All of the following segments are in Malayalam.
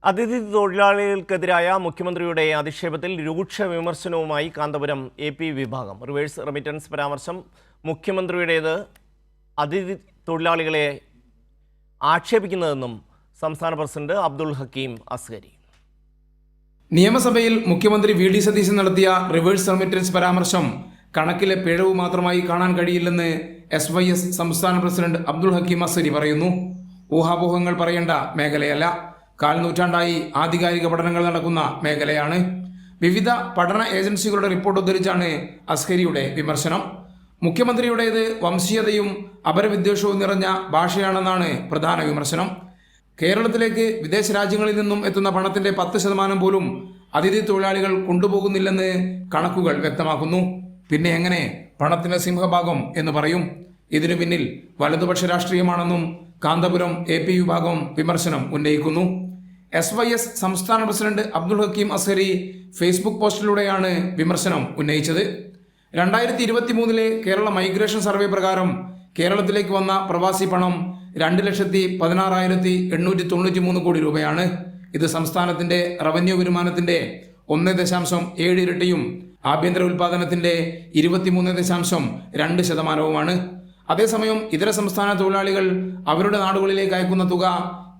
അതിഥി തൊഴിലാളികൾക്കെതിരായ മുഖ്യമന്ത്രിയുടെ അധിക്ഷേപത്തിൽ രൂക്ഷ വിമർശനവുമായി കാന്തപുരം AP വിഭാഗം. റിവേഴ്സ് റെമിറ്റൻസ് പരാമർശം മുഖ്യമന്ത്രിയുടേത് അതിഥി തൊഴിലാളികളെ ആക്ഷേപിക്കുന്നതെന്നും സംസ്ഥാന പ്രസിഡന്റ് അബ്ദുൽ ഹക്കീം അസ്ഗരി. നിയമസഭയിൽ മുഖ്യമന്ത്രി VD സതീശൻ നടത്തിയ റിവേഴ്സ് റെമിറ്റൻസ് പരാമർശം കണക്കിലെ പിഴവ് മാത്രമായി കാണാൻ കഴിയില്ലെന്ന് SYS സംസ്ഥാന പ്രസിഡന്റ് അബ്ദുൽ ഹക്കീം അസ്ഗരി പറയുന്നു. ഊഹാപോഹങ്ങൾ പറയേണ്ട മേഖലയല്ല, കാൽ നൂറ്റാണ്ടായി ആധികാരിക പഠനങ്ങൾ നടക്കുന്ന മേഖലയാണ്. വിവിധ പഠന ഏജൻസികളുടെ റിപ്പോർട്ട് ഉദ്ധരിച്ചാണ് അസ്ഗരിയുടെ വിമർശനം. മുഖ്യമന്ത്രിയുടേത് വംശീയതയും അപരവിദ്വേഷവും നിറഞ്ഞ ഭാഷയാണെന്നാണ് പ്രധാന വിമർശനം. കേരളത്തിലേക്ക് വിദേശ രാജ്യങ്ങളിൽ നിന്നും എത്തുന്ന പണത്തിന്റെ 10% പോലും അതിഥി തൊഴിലാളികൾ കൊണ്ടുപോകുന്നില്ലെന്ന് കണക്കുകൾ വ്യക്തമാക്കുന്നു. പിന്നെ എങ്ങനെ പണത്തിന്റെ സിംഹഭാഗം എന്ന് പറയും? ഇതിനു പിന്നിൽ വലതുപക്ഷ രാഷ്ട്രീയമാണെന്നും കാന്തപുരം AP വിഭാഗം വിമർശനം ഉന്നയിക്കുന്നു. SYS സംസ്ഥാന പ്രസിഡന്റ് അബ്ദുൽ ഹക്കീം അസ്ഗരി ഫേസ്ബുക്ക് പോസ്റ്റിലൂടെയാണ് വിമർശനം ഉന്നയിച്ചത്. 2023 കേരള മൈഗ്രേഷൻ സർവേ പ്രകാരം കേരളത്തിലേക്ക് വന്ന പ്രവാസി പണം 2,16,893 കോടി രൂപയാണ്. ഇത് സംസ്ഥാനത്തിന്റെ റവന്യൂ വരുമാനത്തിന്റെ 1.7 ഇരട്ടിയും ആഭ്യന്തര ഉൽപാദനത്തിന്റെ 23.2%. അതേസമയം ഇതര സംസ്ഥാന തൊഴിലാളികൾ അവരുടെ നാടുകളിലേക്ക് അയക്കുന്ന തുക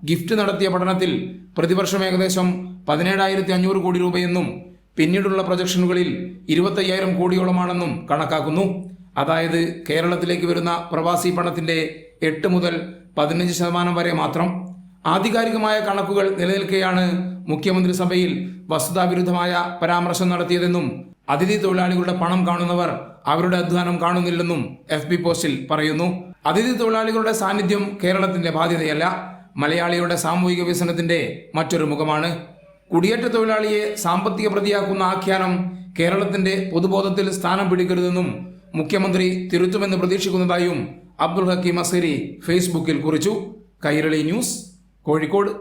ഗിഫ്റ്റ് നടത്തിയ പഠനത്തിൽ പ്രതിവർഷം ഏകദേശം 17,500 കോടി രൂപയെന്നും പിന്നീടുള്ള പ്രൊജക്ഷനുകളിൽ 25,000 കോടിയോളമാണെന്നും കണക്കാക്കുന്നു. അതായത് കേരളത്തിലേക്ക് വരുന്ന പ്രവാസി പണത്തിന്റെ 8 മുതൽ 15% വരെ മാത്രം. ആധികാരികമായ കണക്കുകൾ നിലനിൽക്കെയാണ് മുഖ്യമന്ത്രി സഭയിൽ വസ്തുതാവിരുദ്ധമായ പരാമർശം നടത്തിയതെന്നും അതിഥി തൊഴിലാളികളുടെ പണം കാണുന്നവർ അവരുടെ അധ്വാനം കാണുന്നില്ലെന്നും FB പോസ്റ്റിൽ പറയുന്നു. അതിഥി തൊഴിലാളികളുടെ സാന്നിധ്യം കേരളത്തിന്റെ ബാധ്യതയല്ല, മലയാളിയുടെ സാമൂഹിക വികസനത്തിന്റെ മറ്റൊരു മുഖമാണ്. കുടിയേറ്റ തൊഴിലാളിയെ സാമ്പത്തിക പ്രതിയാക്കുന്ന ആഖ്യാനം കേരളത്തിന്റെ പൊതുബോധത്തിൽ സ്ഥാനം പിടിക്കരുതെന്നും മുഖ്യമന്ത്രി തിരുത്തുമെന്ന് പ്രതീക്ഷിക്കുന്നതായും അബ്ദുൽ ഹക്കീം അസ്ഗരി ഫേസ്ബുക്കിൽ കുറിച്ചു. കൈരളി ന്യൂസ്, കോഴിക്കോട്.